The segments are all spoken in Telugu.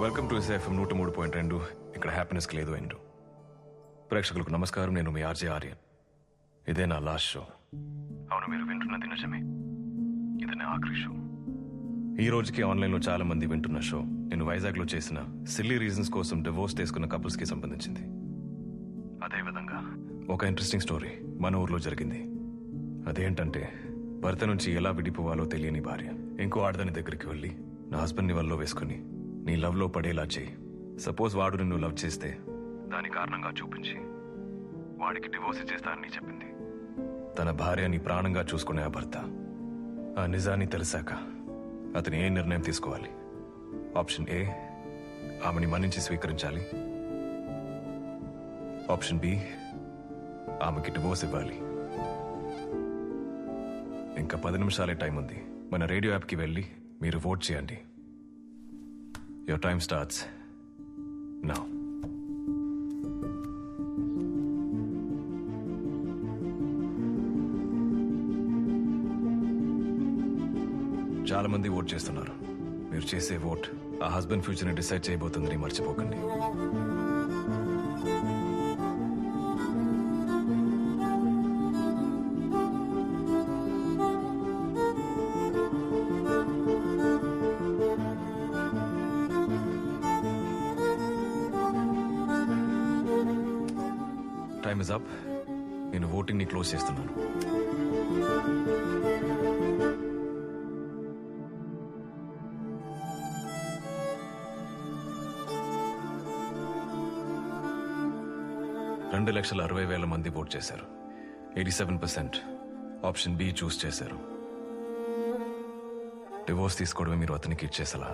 Welcome to SFM 103.2. ఇక్కడ హ్యాపీనెస్కి లేదు ఎండ్. ప్రేక్షకులకు నమస్కారం. నేను మీ ఆర్జే ఆర్యన్. ఇదే నా లాస్ట్ షో. అవును, మీరు వింటున్నది నిజమే. ఇది నా ఆఖరి షో. ఈ రోజుకి ఆన్లైన్లో చాలా మంది వింటున్న షో నేను వైజాగ్లో చేసిన సిల్లీ రీజన్స్ కోసం డివోర్స్ తీసుకున్న కపుల్స్కి సంబంధించింది. అదేవిధంగా ఒక ఇంట్రెస్టింగ్ స్టోరీ మన ఊర్లో జరిగింది. అదేంటంటే, భర్త నుంచి ఎలా విడిపోవాలో తెలియని భార్య ఇంకో ఆడదాని దగ్గరికి వెళ్ళి నా హస్బెండ్ని వల్లో వేసుకుని నీ లవ్లో పడేలా చేయి. సపోజ్ వాడు నిన్ను లవ్ చేస్తే దాని కారణంగా చూపించి వాడికి డివోర్స్ ఇచ్చేస్తానని చెప్పింది. తన భార్యని ప్రాణంగా చూసుకునే ఆ భర్త ఆ నిజాన్ని తెలిసాక అతను ఏ నిర్ణయం తీసుకోవాలి? ఆప్షన్ ఏ, ఆమెని మన్నించి స్వీకరించాలి. ఆప్షన్ బి, ఆమెకి డివోర్స్ ఇవ్వాలి. ఇంకా 10 నిమిషాలే టైం ఉంది. మన రేడియో యాప్కి వెళ్ళి మీరు ఓట్ చేయండి. Your time starts now. చాలా మంది ఓట్ చేస్తున్నారు. మీరు చేసే ఓట్ ఆ హస్బెండ్ ఫ్యూచర్ని డిసైడ్ చేయబోతుందని మర్చిపోకండి. Time is up. నేను ఓటింగ్ ని క్లోజ్ చేస్తున్నాను. రెండు 2,60,000 మంది ఓట్ చేశారు. 87% ఆప్షన్ బి చూస్ చేశారు. డివోర్స్ తీసుకోవడమే మీరు అతనికి ఇచ్చేసలా.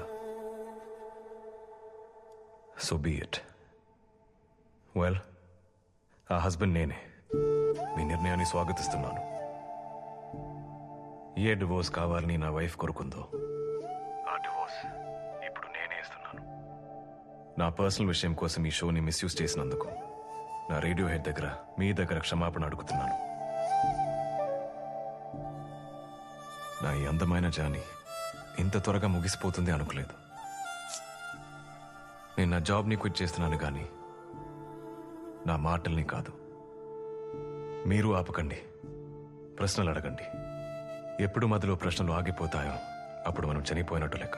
So be it. వెల్, ఆ హస్బెండ్ నేనే. మీ నిర్ణయాన్ని స్వాగతిస్తున్నాను. ఏ డివోర్స్ కావాలని నా వైఫ్ కోరుకుందో ఆ డివోర్స్ ఇప్పుడు నేనే ఇస్తున్నాను. నా పర్సనల్ విషయం కోసం ఈ షోని మిస్యూజ్ చేసినందుకు నా రేడియో హెడ్ దగ్గర మీ దగ్గర క్షమాపణ అడుగుతున్నాను. నా ఈ అందమైన జాని ఇంత త్వరగా ముగిసిపోతుంది అనుకోలేదు. నేను నా జాబ్ని క్విట్ చేస్తున్నాను కానీ నా మాటల్ని కాదు. మీరు ఆపకండి, ప్రశ్నలు అడగండి. ఎప్పుడు మధ్యలో ప్రశ్నలు ఆగిపోతాయో అప్పుడు మనం చనిపోయినట్టు లెక్క.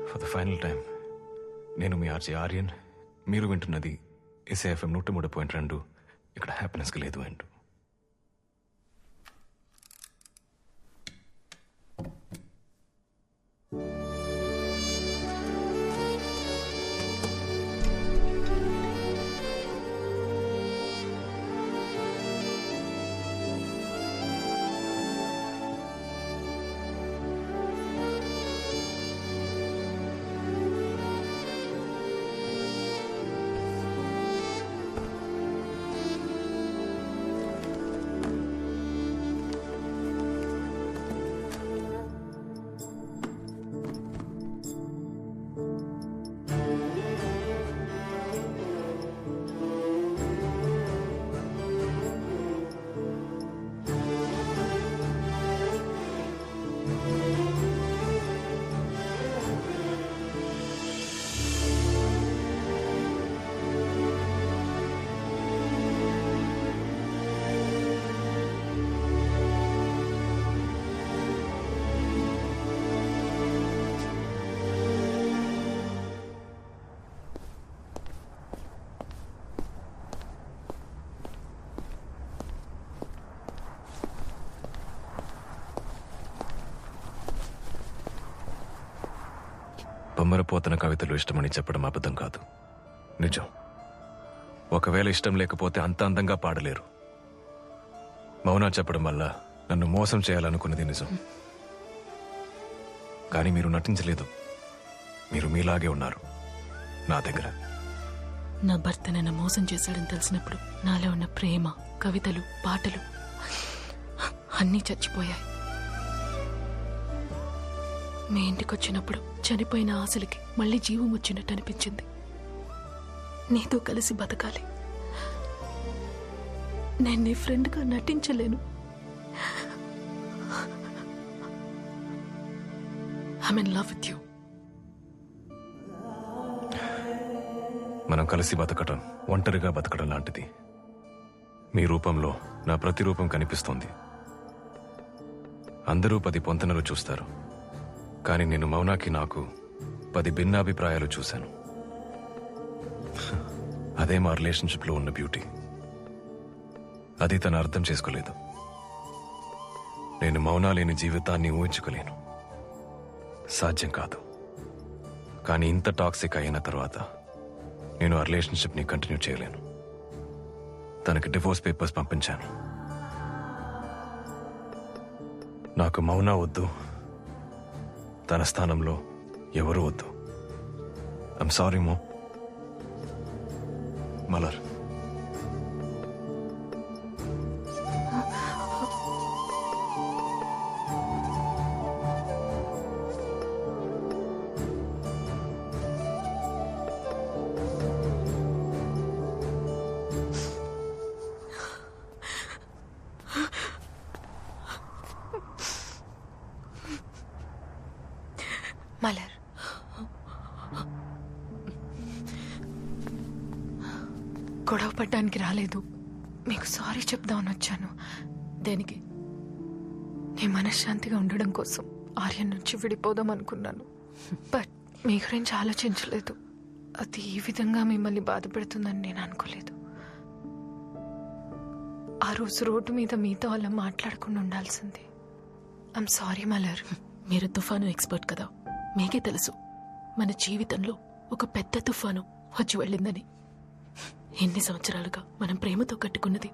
ఫర్ ద ఫైనల్ టైం, నేను మీ ఆర్జే ఆర్యన్. మీరు వింటున్నది ఎస్ఏఎఫ్ఎం 103.2. ఇక్కడ హ్యాపీనెస్కి లేదు అంటూ. బొమ్మరపోతన కవితలు ఇష్టమని చెప్పడం అబద్ధం కాదు, నిజం. ఒకవేళ ఇష్టం లేకపోతే అంత అందంగా పాడలేరు. మౌనా చెప్పడం వల్ల నన్ను మోసం చేయాలనుకున్నది నిజం. కానీ మీరు నటించలేదు. మీరు మీలాగే ఉన్నారు నా దగ్గర. నా భర్త నన్ను మోసం చేశాడని తెలిసినప్పుడు నాలో ఉన్న ప్రేమ, కవితలు, పాటలు అన్నీ చచ్చిపోయాయి. మీ ఇంటికి వచ్చినప్పుడు చనిపోయిన ఆశలకి మళ్ళీ జీవం వచ్చినట్టు అనిపించింది. నీతో కలిసి బతకాలి. నేను నీ ఫ్రెండ్గా నటించలేను. I'm in love with you. మనం కలిసి బతకటం ఒంటరిగా బతకడం లాంటిది. మీ రూపంలో నా ప్రతి రూపం కనిపిస్తోంది. అందరూ 10 పొంతనలు చూస్తారు, కానీ నేను మౌనాకి నాకు 10 భిన్నాభిప్రాయాలు చూశాను. అదే మా రిలేషన్షిప్లో ఉన్న బ్యూటీ. అది తను అర్థం చేసుకోలేదు. నేను మౌనా లేని జీవితాన్ని ఊహించుకోలేను, సాధ్యం కాదు. కానీ ఇంత టాక్సిక్ అయిన తర్వాత నేను ఆ రిలేషన్షిప్ని కంటిన్యూ చేయలేను. తనకి డివోర్స్ పేపర్స్ పంపించాను. నాకు మౌనా వద్దు, తన స్థానంలో ఎవరు వద్దు. I'm sorry Malar. మలర్, గొడవ పడ్డానికి రాలేదు, మీకు సారీ చెప్దామని వచ్చాను. దేనికి? నీ మనశ్శాంతిగా ఉండడం కోసం ఆర్యన్ నుంచి విడిపోదాం అనుకున్నాను. బట్ మీ గురించి ఆలోచించలేదు. అది ఈ విధంగా మిమ్మల్ని బాధ పెడుతుందని నేను అనుకోలేదు. ఆ రోజు రోడ్డు మీద మీతో అలా మాట్లాడకుండా ఉండాల్సింది. I'm sorry Malar. మీరు తుఫాను ఎక్స్పర్ట్ కదా, మీకే తెలుసు మన జీవితంలో ఒక పెద్ద తుఫాను వచ్చి వెళ్ళిందని. ఎన్ని సంవత్సరాలుగా మనం ప్రేమతో కట్టుకున్నది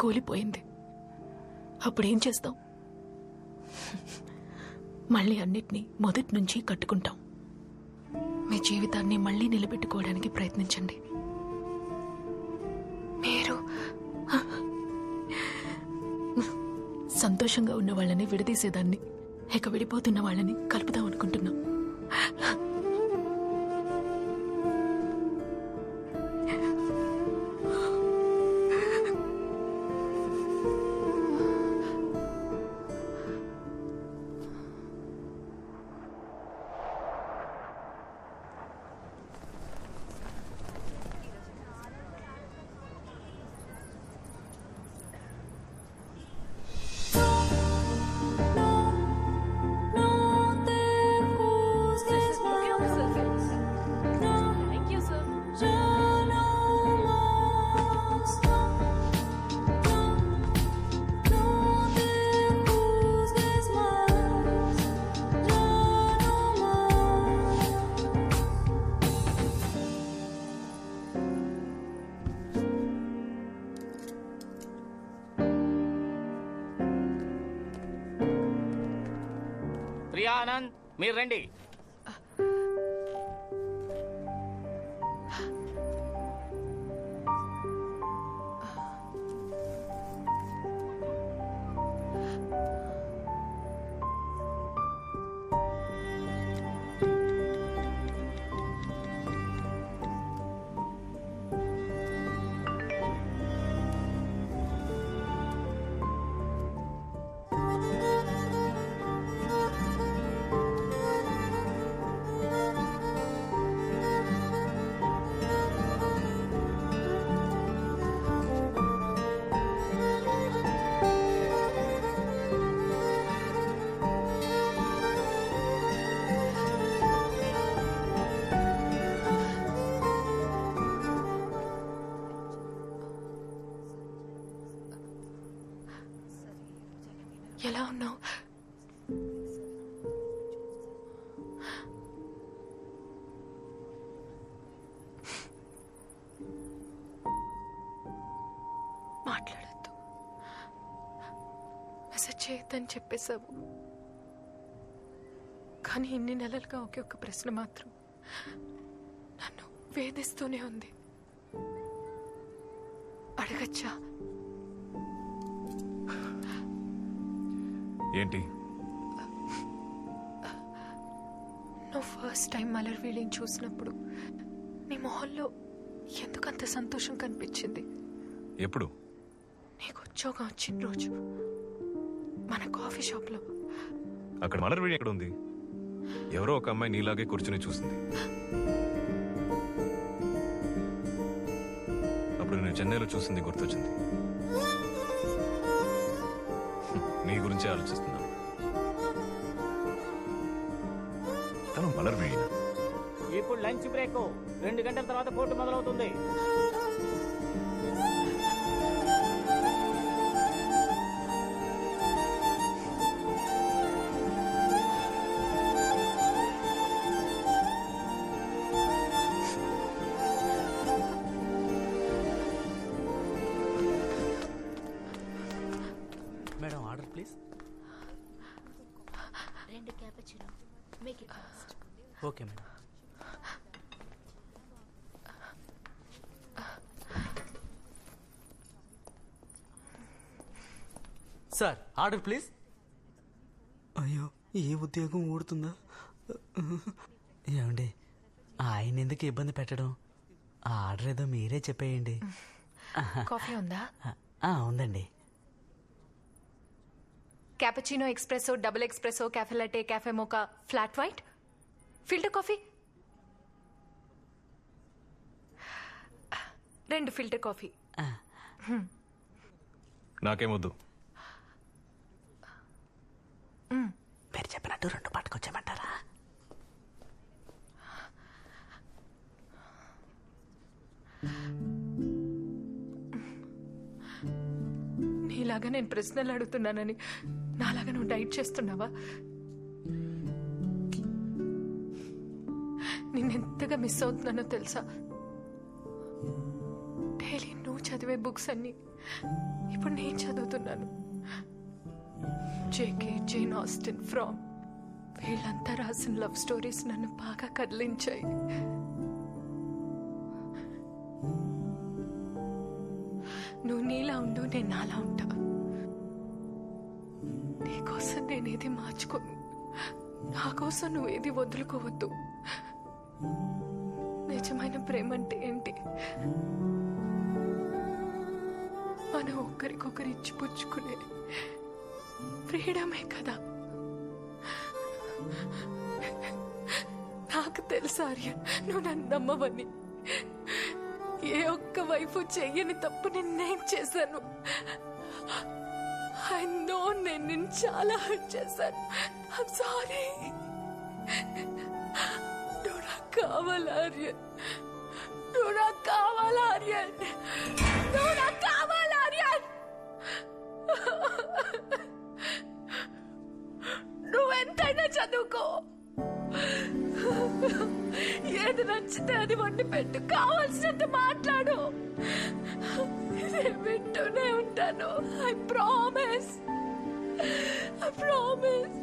కూలిపోయింది. అప్పుడేం చేస్తాం? మళ్ళీ అన్నిటినీ మొదటి నుంచి కట్టుకుంటాం. మీ జీవితాన్ని మళ్ళీ నిలబెట్టుకోవడానికి ప్రయత్నించండి. మీరు సంతోషంగా ఉన్న వాళ్ళని విడదీసేదాన్ని, ఇక విడిపోతున్న వాళ్ళని కలుపుదాం అనుకుంటున్నా. ప్రియా ఆనంద్, మీరు రండి. ఎలా ఉన్నావు? మాట్లాడద్దు, మెసేజ్ చేయొద్దని చెప్పేశావు. కానీ ఇన్ని నెలలుగా ఒకే ఒక ప్రశ్న మాత్రం నన్ను వేధిస్తూనే ఉంది. అడగచ్చా? ఏంటి? నువ్వు ఫస్ట్ టైం మలర్ వీళ్ళని చూసినప్పుడు నీ మొహంలో ఎందుకంత సంతోషం కనిపించింది? ఎప్పుడు? నీకు ఉద్యోగం వచ్చిన రోజు మన కాఫీ షాప్లో. అక్కడ మలర్ వీడి ఎక్కడ ఉంది? ఎవరో ఒక అమ్మాయి నీలాగే కూర్చుని చూసింది. అప్పుడు నేను చెన్నైలో చూసింది గుర్తొచ్చింది. నీ గురించే ఆలోచిస్తున్నాను. తను మలర్ వీడినా? ఇప్పుడు లంచ్ బ్రేక్, 2 గంటల తర్వాత కోర్టు మొదలవుతుంది. Madam order please. 2 cappuccino make it fast. Okay madam. Sir order please. అయ్యో ఏ ఉద్యోగం ఊడుతుందా? ఏమండి ఆయన ఎందుకు ఇబ్బంది పెట్టడం? ఆ ఆర్డర్ ఏదో మీరే చెప్పేయండి. కాఫీ ఉందా? ఉందండి. Cappuccino, espresso, double espresso, cafe latte, cafe mocha, flat white, filter coffee. 2 filter coffee. నాకేమొద్దు. మీరు చెప్పినట్టు 2 పట్టుకొచ్చామంటారా? నీలాగా నేను ప్రశ్నలు అడుగుతున్నానని నాలాగా నువ్వు డైట్ చేస్తున్నావా? నిన్నెంతగా మిస్ అవుతున్నానో తెలుసా? డైలీ నువ్వు చదివే బుక్స్ అన్ని ఇప్పుడు నేను చదువుతున్నాను. జేకే, జేన్ ఆస్టిన్, ఫ్రామ్, వీళ్ళంతా రాసిన లవ్ స్టోరీస్ నన్ను బాగా కదిలించాయి. నువ్వు నీలా ఉండు, నేను నాలా ఉంటా. నీకోసం నేనేది మార్చుకోను, నా కోసం నువ్వేది వదులుకోవద్దు. నిజమైన ప్రేమ అంటే ఏంటి? మనం ఒకరికొకరు ఇచ్చిపుచ్చుకునే ఫ్రీడమే కదా. నాకు తెలుసు ఆర్యన్, నువ్వు నన్ను నమ్మవని. ఏ ఒక్క వైపు చెయ్యని తప్పు నేనేం చేశాను? ఐ నో నేను నిన్ను చాలా హర్ట్ చేశాను. I'm sorry. నువ్వు నాకు కావాలి ఆర్యన్, నువ్వు నాకు కావాలి ఆర్యన్, నువ్వు నాకు కావాలి ఆర్యన్. నువ్వెంతైనా చదువుకో, ఏది నచ్చితే అది వండి పెట్టు, కావాల్సినంత మాట్లాడు. నేను వింటూనే ఉంటాను. I promise, I promise,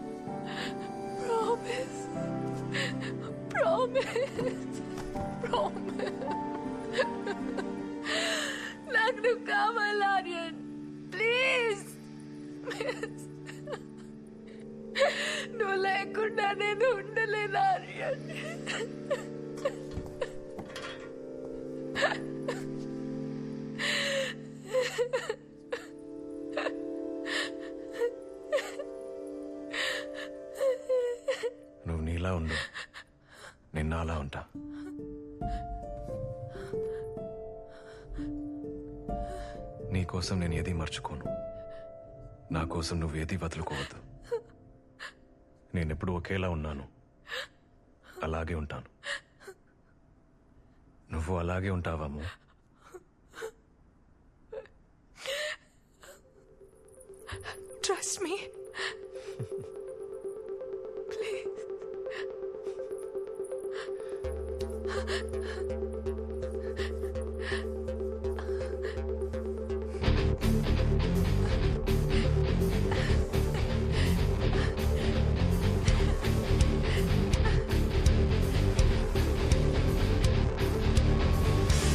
promise, promise, promise. నాకు నువ్వు కావాలి ఆర్యన్, ప్లీజ్. నువ్వు లేకుండా నేను ఉండలేను ఆర్యన్. నువ్వు నీలా ఉండు, నేను నాలా ఉంటా. నీకోసం నేను ఏది మర్చుకోను, నా కోసం నువ్వు ఏది వదులుకోవద్దు. నేనెప్పుడు ఒకేలా ఉన్నాను, అలాగే ఉంటాను. నువ్వు అలాగే ఉంటావాము. Trust me. Please.